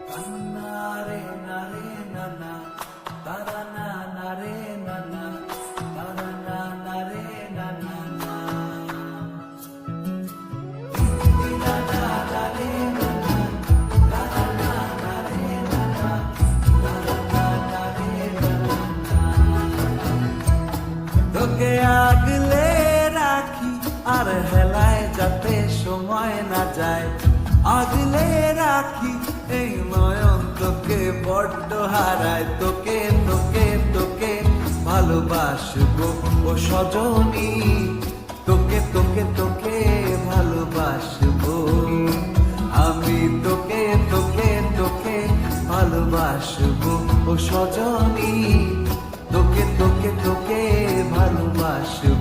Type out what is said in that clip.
নারে নারে নানা তারা না নারে নানা তারা না নারে নানা না নানা নারে নানা তারা না নারে নানা তারা না নারে নানা তোকে আগলে রাখি আর হেলায় যাতে সময় না যায় আগলে রাখি এই নয়ন তোকে বড্ড হারায় তোকে তোকে তোকে ভালোবাসবো ও সজনী তোকে তোকে তোকে ভালোবাসবো আমি তোকে তোকে তোকে ভালোবাসবো ও সজনী তোকে তোকে তোকে ভালোবাসবো